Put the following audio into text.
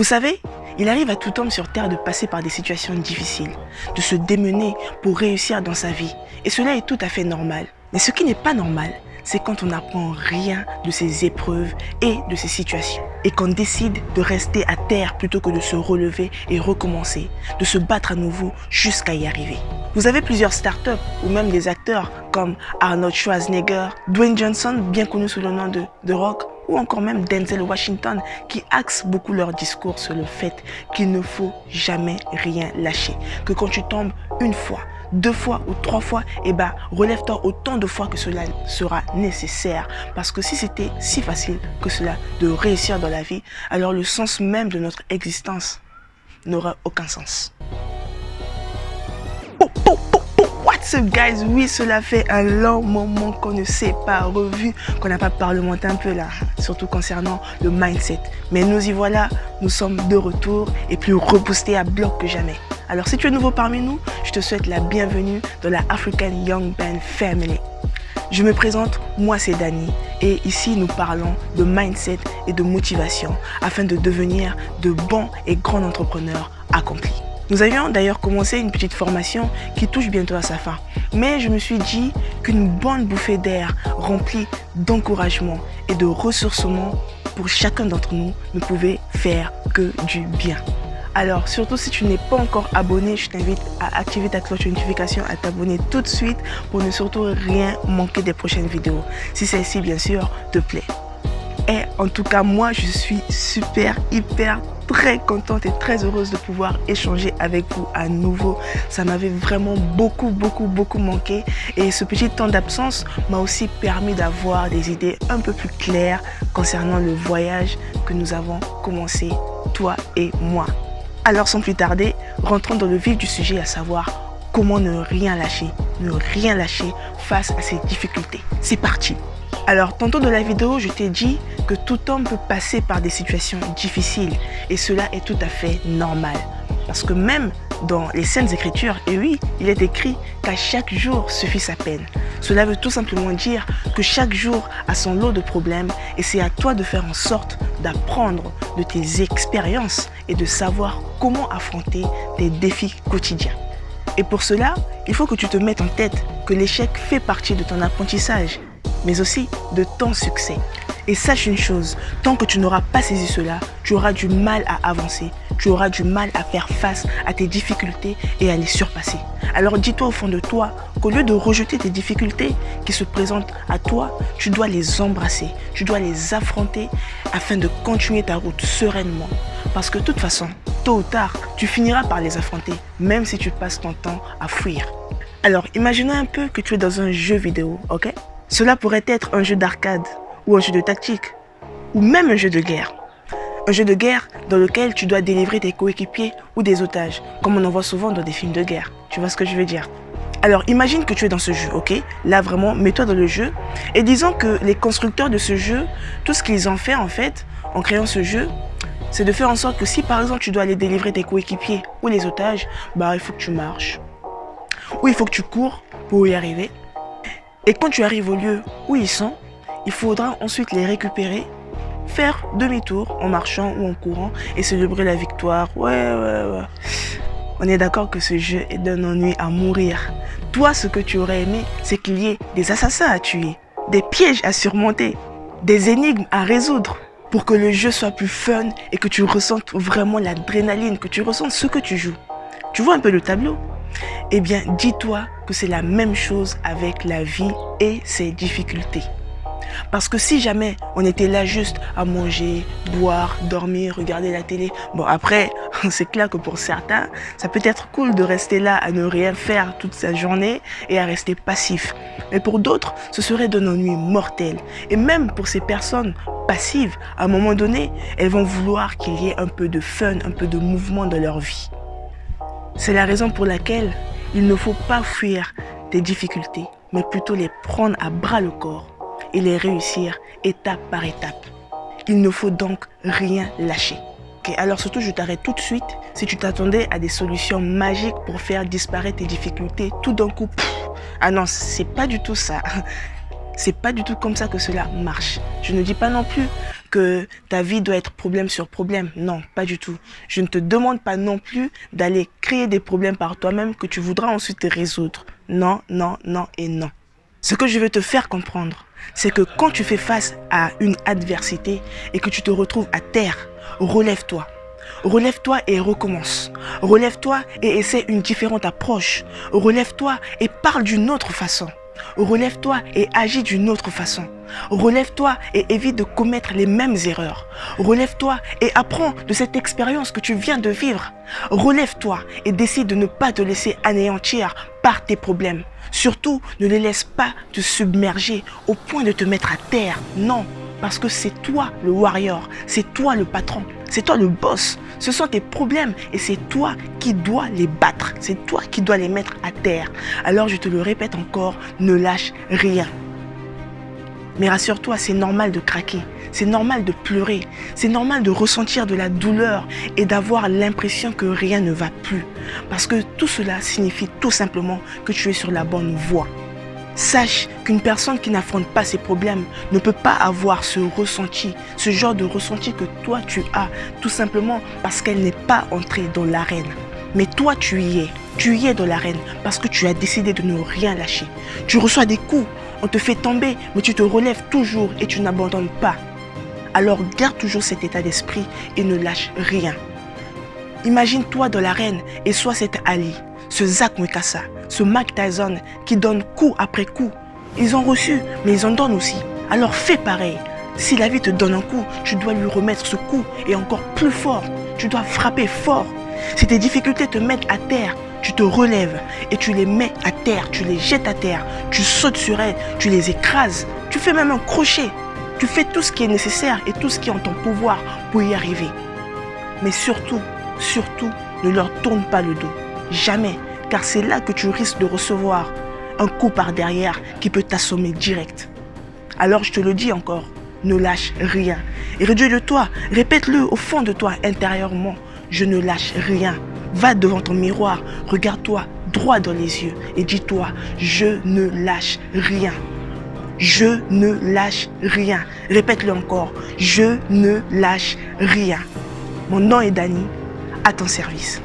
Vous savez, il arrive à tout homme sur Terre de passer par des situations difficiles, de se démener pour réussir dans sa vie. Et cela est tout à fait normal. Mais ce qui n'est pas normal, c'est quand on n'apprend rien de ces épreuves et de ces situations. Et qu'on décide de rester à terre plutôt que de se relever et recommencer, de se battre à nouveau jusqu'à y arriver. Vous avez plusieurs startups ou même des acteurs comme Arnold Schwarzenegger, Dwayne Johnson, bien connu sous le nom de The Rock, ou encore même Denzel Washington, qui axent beaucoup leur discours sur le fait qu'il ne faut jamais rien lâcher. Que quand tu tombes une fois, 2 fois ou 3 fois, relève-toi autant de fois que cela sera nécessaire. Parce que si c'était si facile que cela de réussir dans la vie, alors le sens même de notre existence n'aura aucun sens. What's up guys? Oui, cela fait un long moment qu'on ne s'est pas revu, qu'on n'a pas parlementé un peu là, surtout concernant le mindset. Mais nous y voilà, nous sommes de retour et plus reboostés à bloc que jamais. Alors si tu es nouveau parmi nous, je te souhaite la bienvenue dans la African Young Band Family. Je me présente, moi c'est Dani et ici nous parlons de mindset et de motivation afin de devenir de bons et grands entrepreneurs accomplis. Nous avions d'ailleurs commencé une petite formation qui touche bientôt à sa fin. Mais je me suis dit qu'une bonne bouffée d'air remplie d'encouragement et de ressourcement pour chacun d'entre nous ne pouvait faire que du bien. Alors surtout si tu n'es pas encore abonné, je t'invite à activer ta cloche de notification, à t'abonner tout de suite pour ne surtout rien manquer des prochaines vidéos. Si celle-ci bien sûr te plaît. Et en tout cas moi je suis hyper très contente et très heureuse de pouvoir échanger avec vous à nouveau. Ça m'avait vraiment beaucoup manqué et ce petit temps d'absence m'a aussi permis d'avoir des idées un peu plus claires concernant le voyage que nous avons commencé, toi et moi. Alors sans plus tarder, rentrons dans le vif du sujet, à savoir comment ne rien lâcher face à ces difficultés. C'est parti! Alors, tantôt dans la vidéo, je t'ai dit que tout homme peut passer par des situations difficiles et cela est tout à fait normal. Parce que même dans les Saintes Écritures, et oui, il est écrit qu'à chaque jour suffit sa peine. Cela veut tout simplement dire que chaque jour a son lot de problèmes et c'est à toi de faire en sorte d'apprendre de tes expériences et de savoir comment affronter tes défis quotidiens. Et pour cela, il faut que tu te mettes en tête que l'échec fait partie de ton apprentissage, mais aussi de ton succès. Et sache une chose, tant que tu n'auras pas saisi cela, tu auras du mal à avancer, tu auras du mal à faire face à tes difficultés et à les surpasser. Alors dis-toi au fond de toi qu'au lieu de rejeter tes difficultés qui se présentent à toi, tu dois les embrasser, tu dois les affronter afin de continuer ta route sereinement. Parce que de toute façon, tôt ou tard, tu finiras par les affronter, même si tu passes ton temps à fuir. Alors imaginons un peu que tu es dans un jeu vidéo, ok? Cela pourrait être un jeu d'arcade, ou un jeu de tactique, ou même un jeu de guerre. Un jeu de guerre dans lequel tu dois délivrer tes coéquipiers ou des otages, comme on en voit souvent dans des films de guerre. Tu vois ce que je veux dire? Alors imagine que tu es dans ce jeu, ok? Là vraiment, mets-toi dans le jeu. Et disons que les constructeurs de ce jeu, tout ce qu'ils ont fait en fait, en créant ce jeu, c'est de faire en sorte que si par exemple tu dois aller délivrer tes coéquipiers ou les otages, il faut que tu marches, ou il faut que tu cours pour y arriver. Et quand tu arrives au lieu où ils sont, il faudra ensuite les récupérer, faire demi-tour en marchant ou en courant et célébrer la victoire. Ouais. On est d'accord que ce jeu est d'un ennui à mourir. Toi, ce que tu aurais aimé, c'est qu'il y ait des assassins à tuer, des pièges à surmonter, des énigmes à résoudre pour que le jeu soit plus fun et que tu ressentes vraiment l'adrénaline, que tu ressentes ce que tu joues. Tu vois un peu le tableau? Eh bien, dis-toi que c'est la même chose avec la vie et ses difficultés. Parce que si jamais on était là juste à manger, boire, dormir, regarder la télé, après, c'est clair que pour certains, ça peut être cool de rester là à ne rien faire toute sa journée et à rester passif. Mais pour d'autres, ce serait d'un ennui mortel. Et même pour ces personnes passives, à un moment donné, elles vont vouloir qu'il y ait un peu de fun, un peu de mouvement dans leur vie. C'est la raison pour laquelle il ne faut pas fuir tes difficultés, mais plutôt les prendre à bras le corps et les réussir étape par étape. Il ne faut donc rien lâcher. Okay, alors surtout, je t'arrête tout de suite. Si tu t'attendais à des solutions magiques pour faire disparaître tes difficultés tout d'un coup, ah non, c'est pas du tout ça. C'est pas du tout comme ça que cela marche. Je ne dis pas non plus que ta vie doit être problème sur problème. Non, pas du tout. Je ne te demande pas non plus d'aller créer des problèmes par toi-même que tu voudras ensuite résoudre. Non, non, non et non. Ce que je veux te faire comprendre, c'est que quand tu fais face à une adversité et que tu te retrouves à terre, relève-toi. Relève-toi et recommence. Relève-toi et essaie une différente approche. Relève-toi et parle d'une autre façon. Relève-toi et agis d'une autre façon. Relève-toi et évite de commettre les mêmes erreurs. Relève-toi et apprends de cette expérience que tu viens de vivre. Relève-toi et décide de ne pas te laisser anéantir par tes problèmes. Surtout, ne les laisse pas te submerger au point de te mettre à terre. Non, parce que c'est toi le warrior, c'est toi le patron, c'est toi le boss. Ce sont tes problèmes et c'est toi qui dois les battre. C'est toi qui dois les mettre à terre. Alors je te le répète encore, ne lâche rien. Mais rassure-toi, c'est normal de craquer, c'est normal de pleurer, c'est normal de ressentir de la douleur et d'avoir l'impression que rien ne va plus. Parce que tout cela signifie tout simplement que tu es sur la bonne voie. Sache qu'une personne qui n'affronte pas ses problèmes ne peut pas avoir ce ressenti, ce genre de ressenti que toi tu as, tout simplement parce qu'elle n'est pas entrée dans l'arène. Mais toi tu y es dans l'arène parce que tu as décidé de ne rien lâcher. Tu reçois des coups, on te fait tomber, mais tu te relèves toujours et tu n'abandonnes pas. Alors garde toujours cet état d'esprit et ne lâche rien. Imagine-toi dans l'arène et sois cet Ali, ce Zach Mwekassa, ce Mike Tyson qui donne coup après coup. Ils ont reçu, mais ils en donnent aussi. Alors fais pareil. Si la vie te donne un coup, tu dois lui remettre ce coup et encore plus fort. Tu dois frapper fort. Si tes difficultés te mettent à terre, tu te relèves et tu les mets à terre, tu les jettes à terre, tu sautes sur elles, tu les écrases, tu fais même un crochet. Tu fais tout ce qui est nécessaire et tout ce qui est en ton pouvoir pour y arriver. Mais surtout, ne leur tourne pas le dos. Jamais, car c'est là que tu risques de recevoir un coup par derrière qui peut t'assommer direct. Alors je te le dis encore, ne lâche rien. Et redis-le toi, répète-le au fond de toi intérieurement. Je ne lâche rien. Va devant ton miroir, regarde-toi droit dans les yeux et dis-toi, je ne lâche rien. Je ne lâche rien. Répète-le encore, je ne lâche rien. Mon nom est Dani, à ton service.